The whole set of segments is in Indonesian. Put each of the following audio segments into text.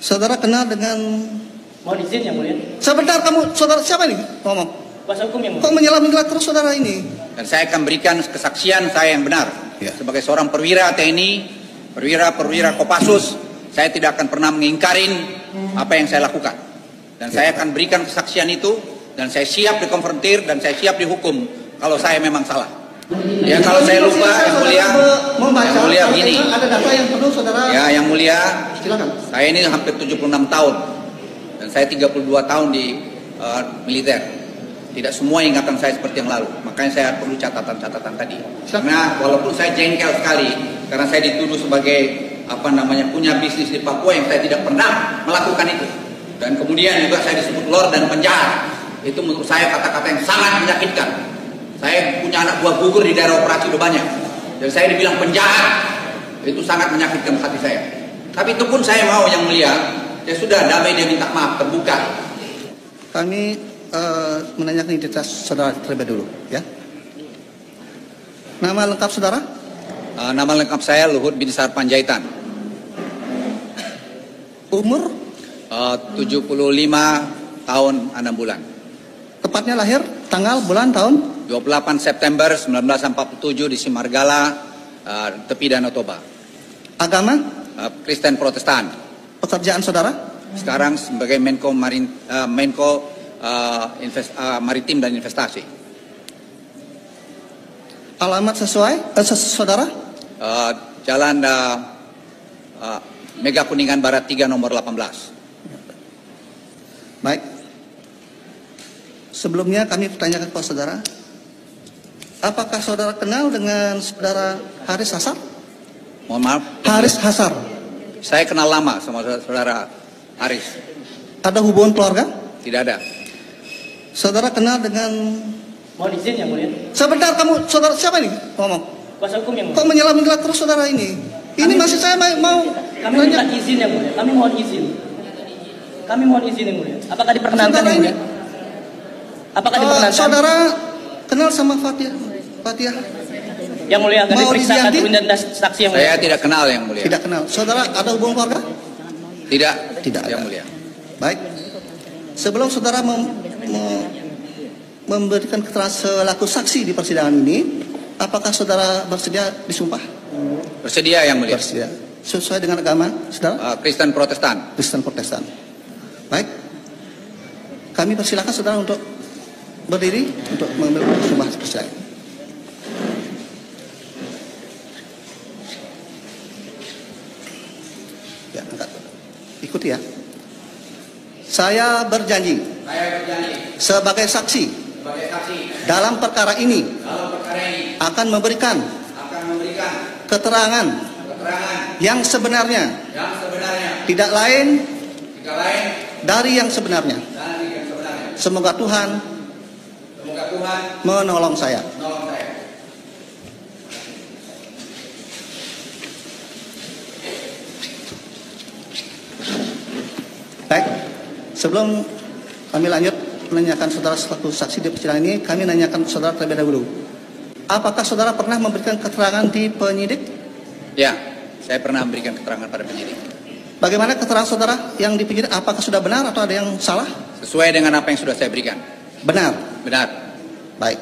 Saudara kenal dengan... Mohon izin yang mulia. Sebentar, kamu saudara siapa ini? Ngomong. Kuasa hukum yang mulia. Kok menyelam-menyelam terus saudara ini? Dan saya akan berikan kesaksian saya yang benar. Ya. Sebagai seorang perwira TNI, perwira Kopassus, saya tidak akan pernah mengingkarin apa yang saya lakukan. Dan saya akan berikan kesaksian itu, dan saya siap dikonfrontir, dan saya siap dihukum kalau saya memang salah. Ya, kalau saya lupa, yang mulia begini. Ada data yang perlu saudara. Ya, yang mulia, silakan. saya ini hampir 76 tahun, dan saya 32 tahun di militer. Tidak semua ingatan saya seperti yang lalu, makanya saya perlu catatan-catatan tadi. Karena walaupun saya jengkel sekali, karena saya dituduh sebagai punya bisnis di Papua yang saya tidak pernah melakukan itu. Dan kemudian juga saya disebut lord dan penjahat. Itu menurut saya kata-kata yang sangat menyakitkan. Saya punya anak buah gugur di daerah operasi udah banyak, dan saya dibilang penjahat. Itu sangat menyakitkan hati saya. Tapi itu pun saya mau yang mulia, ya sudah, damai, dia minta maaf, terbuka. Kami menanyakan identitas saudara terlebih dulu, ya. Nama lengkap saudara? Nama lengkap saya Luhut Binsar Panjaitan. Umur? 75 tahun 6 bulan. Tepatnya lahir, tanggal, bulan, tahun? 28 September 1947 di Simargala, tepi Danau Toba. Agama? Kristen Protestan. Pekerjaan saudara? Sekarang sebagai Menko Maritim dan Investasi. Alamat sesuai saudara? Jalan Mega Kuningan Barat 3 nomor 18. Baik. Sebelumnya kami bertanyakan kepada saudara, apakah saudara kenal dengan saudara Haris Hasar? Mohon maaf. Haris Hasar. Saya kenal lama sama saudara Haris. Ada hubungan keluarga? Tidak ada. Saudara kenal dengan... Mohon izin yang mulia. Sebentar, kamu saudara siapa ini? Ngomong. Kuasa hukum yang mulia. Kok menyelam-menyelam terus saudara ini? Ini masih saya mau... Kami minta izin yang mulia. Kami mohon izin. Kami mohon izin yang mulia. Apakah diperkenankan yang mulia? Apakah diperkenankan? Saudara kenal sama Fatia? Yang mulia akan diperiksa dan saksi yang mulia. Saya tidak kenal yang mulia. Tidak kenal. Saudara ada hubungan keluarga? Tidak. Tidak yang ada. mulia. Baik. Sebelum saudara memberikan keterangan selaku saksi di persidangan ini, apakah saudara bersedia disumpah? Bersedia yang mulia. Bersedia. Sesuai dengan agama saudara? Kristen Protestan. Kristen Protestan. Baik. Kami persilakan saudara untuk berdiri untuk mengambil sumpah persidangan. Ya, angkat. Ikuti ya. Saya berjanji sebagai saksi dalam perkara ini akan memberikan keterangan yang sebenarnya tidak lain dari yang sebenarnya. Semoga Tuhan menolong saya. Baik, sebelum kami lanjut menanyakan saudara selaku saksi di persidangan ini, kami nanyakan saudara terlebih dahulu. Apakah saudara pernah memberikan keterangan di penyidik? Ya, saya pernah memberikan keterangan pada penyidik. Bagaimana keterangan saudara yang di penyidik? Apakah sudah benar atau ada yang salah? Sesuai dengan apa yang sudah saya berikan. Benar. Benar. Baik.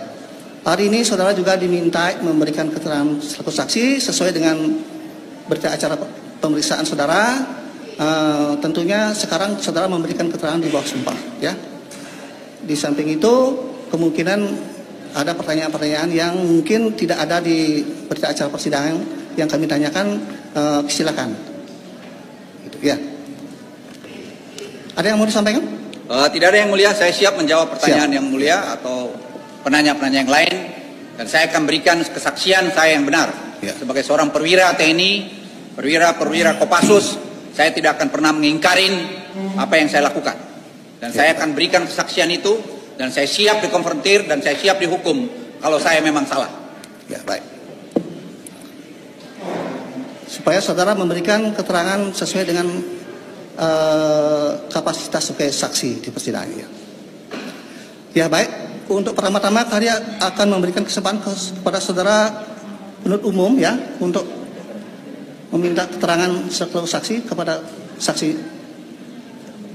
Hari ini saudara juga diminta memberikan keterangan selaku saksi sesuai dengan berita acara pemeriksaan saudara. Tentunya sekarang saudara memberikan keterangan di bawah sumpah, ya. Di samping itu kemungkinan ada pertanyaan-pertanyaan yang mungkin tidak ada di berita acara persidangan yang kami tanyakan. Silakan. Gitu, ya. Ada yang mau disampaikan? Tidak ada yang mulia. Saya siap menjawab pertanyaan yang mulia atau penanya-penanya yang lain, dan saya akan berikan kesaksian saya yang benar. Ya. Sebagai seorang perwira TNI, perwira Kopassus, saya tidak akan pernah mengingkarin apa yang saya lakukan. Dan saya akan berikan kesaksian itu, dan saya siap dikonfrontir, dan saya siap dihukum kalau saya memang salah. Ya, baik. Supaya saudara memberikan keterangan sesuai dengan kapasitas sebagai saksi di persidangan. Ya, baik. Untuk pertama-tama kami akan memberikan kesempatan kepada saudara penuntut umum, ya, untuk meminta keterangan selaku saksi kepada saksi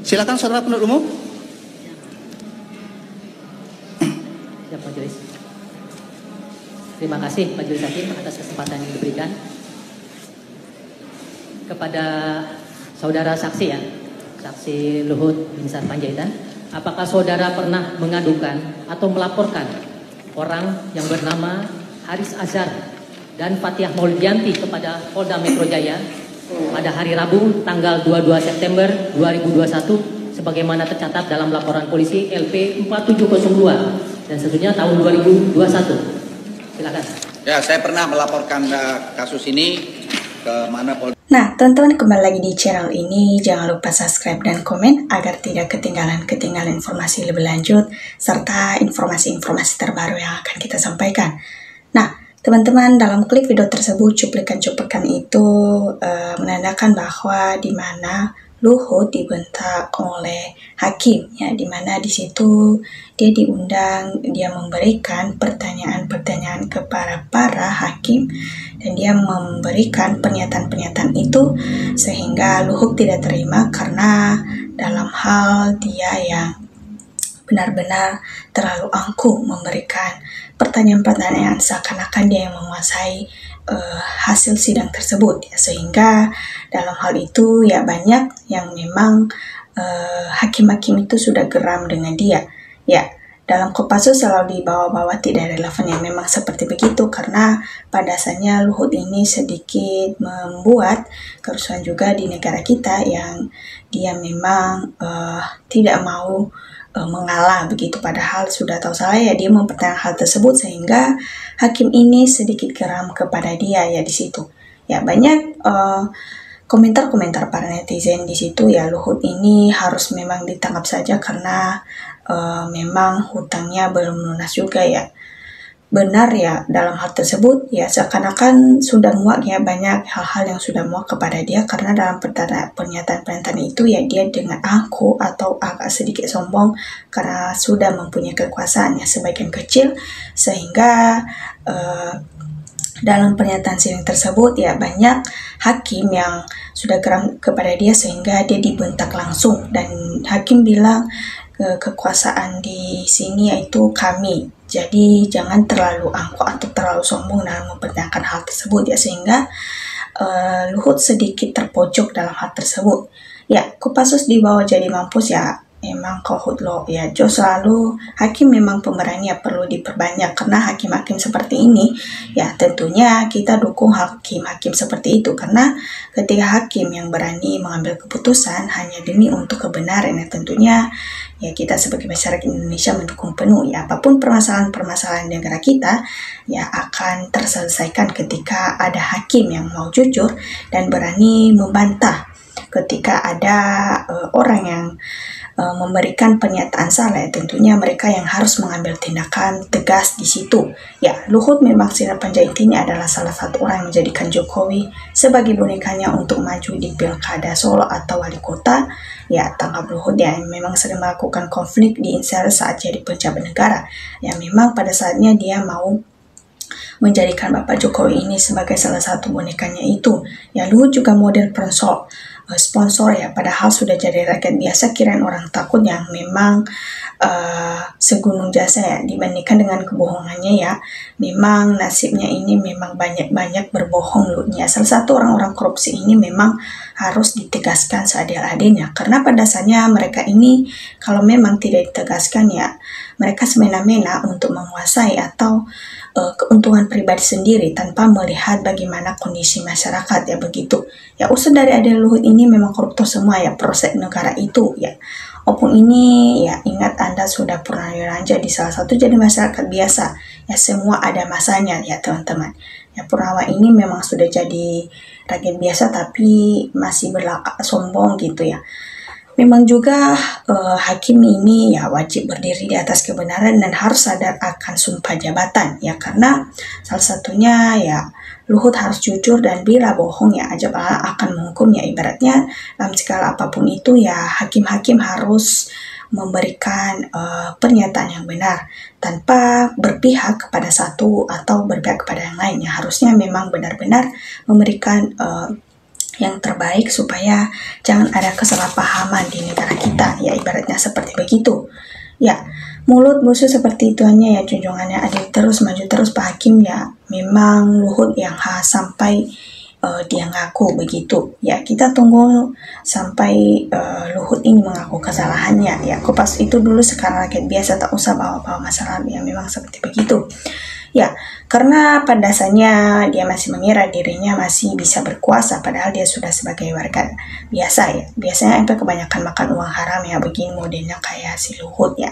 Silakan saudara penuntut umum. Ya, Majelis. Terima kasih Majelis Hakim atas kesempatan yang diberikan kepada saudara saksi ya, saksi Luhut Binsar Panjaitan. Apakah saudara pernah mengadukan atau melaporkan orang yang bernama Haris Azhar dan Fathiah Maulidianti kepada Polda Metro Jaya pada hari Rabu tanggal 22 September 2021 sebagaimana tercatat dalam laporan polisi LP 4702 dan seterusnya tahun 2021? Silakan. Ya, saya pernah melaporkan kasus ini ke mana Polda. Nah, teman-teman kembali lagi di channel ini. Jangan lupa subscribe dan komen agar tidak ketinggalan informasi lebih lanjut serta informasi-informasi terbaru yang akan kita sampaikan. Nah, teman-teman, dalam klip video tersebut cuplikan-cuplikan itu menandakan bahwa di mana Luhut dibentak oleh hakim, ya, di mana di situ dia diundang, dia memberikan pertanyaan-pertanyaan kepada para hakim dan dia memberikan pernyataan-pernyataan itu sehingga Luhut tidak terima karena dalam hal dia yang benar-benar terlalu angkuh memberikan pertanyaan-pertanyaan seakan-akan dia yang menguasai hasil sidang tersebut, ya, sehingga dalam hal itu ya banyak yang memang hakim-hakim itu sudah geram dengan dia, ya. Dalam Kopassus selalu dibawa-bawa tidak relevan, yang memang seperti begitu karena pada dasarnya Luhut ini sedikit membuat kerusuhan juga di negara kita yang dia memang tidak mau mengalah begitu, padahal sudah tahu salah ya dia mempertanyakan hal tersebut sehingga hakim ini sedikit geram kepada dia, ya. Di situ ya banyak komentar-komentar para netizen di situ, ya, Luhut ini harus memang ditangkap saja karena memang hutangnya belum lunas juga, ya. Benar ya dalam hal tersebut, ya, seakan-akan sudah muak, ya, banyak hal-hal yang sudah muak kepada dia karena dalam pernyataan-pernyataan itu ya dia dengan angkuh atau agak sedikit sombong karena sudah mempunyai kekuasaan yang sebagian kecil sehingga dalam pernyataan sidang tersebut ya banyak hakim yang sudah geram kepada dia sehingga dia dibentak langsung dan hakim bilang kekuasaan di sini yaitu kami. Jadi jangan terlalu angkuh atau terlalu sombong dalam mempertanyakan hal tersebut, ya, sehingga Luhut sedikit terpojok dalam hal tersebut. Ya, Kopassus dibawa jadi mampus, ya. Emang Kohut lo, ya, Jo selalu hakim memang pemberani ya perlu diperbanyak karena hakim-hakim seperti ini ya tentunya kita dukung hakim-hakim seperti itu karena ketika hakim yang berani mengambil keputusan hanya demi untuk kebenaran ya tentunya ya kita sebagai masyarakat Indonesia mendukung penuh, ya, apapun permasalahan negara kita ya akan terselesaikan ketika ada hakim yang mau jujur dan berani membantah ketika ada orang yang memberikan pernyataan salah, ya, tentunya mereka yang harus mengambil tindakan tegas di situ. Ya, Luhut memang Binsar Panjaitan ini adalah salah satu orang yang menjadikan Jokowi sebagai bonekanya untuk maju di Pilkada Solo atau wali kota. Ya, tangkap Luhut yang memang sering melakukan konflik di Insar saat jadi pejabat negara. Ya, memang pada saatnya dia mau menjadikan Bapak Jokowi ini sebagai salah satu bonekanya itu. Ya, Luhut juga model sponsor ya, padahal sudah jadi rakyat biasa kirain orang takut yang memang segunung jasa ya dibandingkan dengan kebohongannya, ya. Memang nasibnya ini memang banyak berbohong Luhutnya. Salah satu orang-orang korupsi ini memang harus ditegaskan seadil-adilnya karena pada dasarnya mereka ini kalau memang tidak ditegaskan ya mereka semena-mena untuk menguasai atau keuntungan pribadi sendiri tanpa melihat bagaimana kondisi masyarakat, ya, begitu. Ya, usul dari Adil Luhut ini memang koruptor semua, ya, proses negara itu, ya. Opung ini ya ingat Anda sudah pernah diranja di salah satu jadi masyarakat biasa, ya, semua ada masanya, ya, teman-teman. Ya, Purnawa ini memang sudah jadi rakyat biasa tapi masih sombong gitu, ya. Memang juga hakim ini ya wajib berdiri di atas kebenaran dan harus sadar akan sumpah jabatan, ya, karena salah satunya ya Luhut harus jujur dan bila bohong ya ajab Allah akan menghukum, ya, ibaratnya dalam segala apapun itu ya hakim-hakim harus memberikan pernyataan yang benar tanpa berpihak kepada satu atau berpihak kepada yang lain, ya, harusnya memang benar-benar memberikan yang terbaik supaya jangan ada kesalahpahaman di negara kita, ya ibaratnya seperti begitu. Ya, mulut busuk seperti itu hanya ya junjungannya adil terus, maju terus Pak Hakim ya. Memang Luhut yang sampai dia ngaku begitu. Ya, kita tunggu sampai Luhut ini mengaku kesalahannya. Ya, kupas itu dulu, sekarang rakyat biasa, tak usah bawa-bawa masalah. Ya, memang seperti begitu. Ya, karena pada dasarnya dia masih mengira dirinya masih bisa berkuasa, padahal dia sudah sebagai warga biasa ya. Biasanya MP kebanyakan makan uang haram ya, begini modelnya kayak si Luhut ya.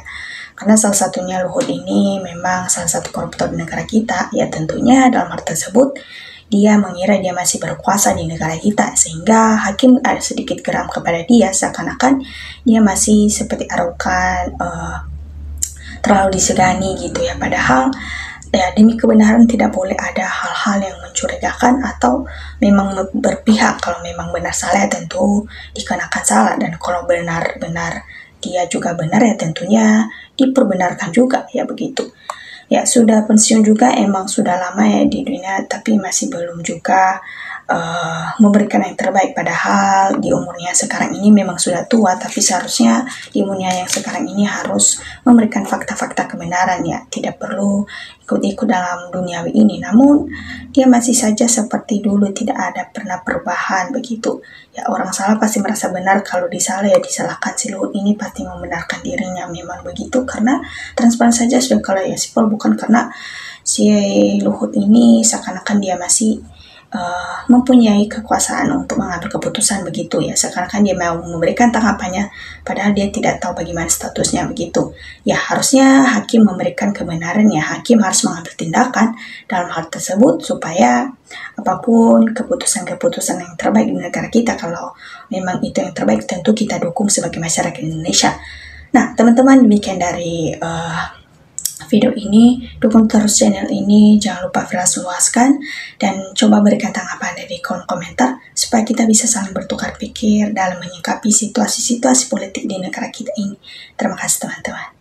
Karena salah satunya Luhut ini memang salah satu koruptor di negara kita, ya tentunya dalam hal tersebut dia mengira dia masih berkuasa di negara kita, sehingga hakim ada sedikit geram kepada dia, seakan-akan dia masih seperti arogan, terlalu disegani gitu ya. Padahal ya demi kebenaran tidak boleh ada hal-hal yang mencurigakan atau memang berpihak. Kalau memang benar salah ya tentu dikenakan salah, dan kalau benar-benar dia juga benar ya tentunya diperbenarkan juga ya begitu. Ya sudah pensiun juga, emang sudah lama ya di dunia, tapi masih belum juga memberikan yang terbaik. Padahal di umurnya sekarang ini memang sudah tua, tapi seharusnya di umurnya yang sekarang ini harus memberikan fakta-fakta kebenaran ya, tidak perlu ikut-ikut dalam duniawi ini. Namun dia masih saja seperti dulu, tidak ada pernah perubahan begitu. Ya, orang salah pasti merasa benar, kalau disalah ya disalahkan. Si Luhut ini pasti membenarkan dirinya, memang begitu, karena transparan saja sudah. Kalau ya simpel, bukan karena si Luhut ini seakan-akan dia masih mempunyai kekuasaan untuk mengambil keputusan begitu ya, seakan-akan dia mau memberikan tanggapannya padahal dia tidak tahu bagaimana statusnya begitu. Ya harusnya hakim memberikan kebenaran ya, hakim harus mengambil tindakan dalam hal tersebut supaya apapun keputusan-keputusan yang terbaik di negara kita, kalau memang itu yang terbaik tentu kita dukung sebagai masyarakat Indonesia. Nah teman-teman, demikian dari video ini. Dukung terus channel ini, jangan lupa luaskan dan coba berikan tanggapan dari kolom komentar supaya kita bisa saling bertukar pikir dalam menyikapi situasi-situasi politik di negara kita ini. Terima kasih teman-teman.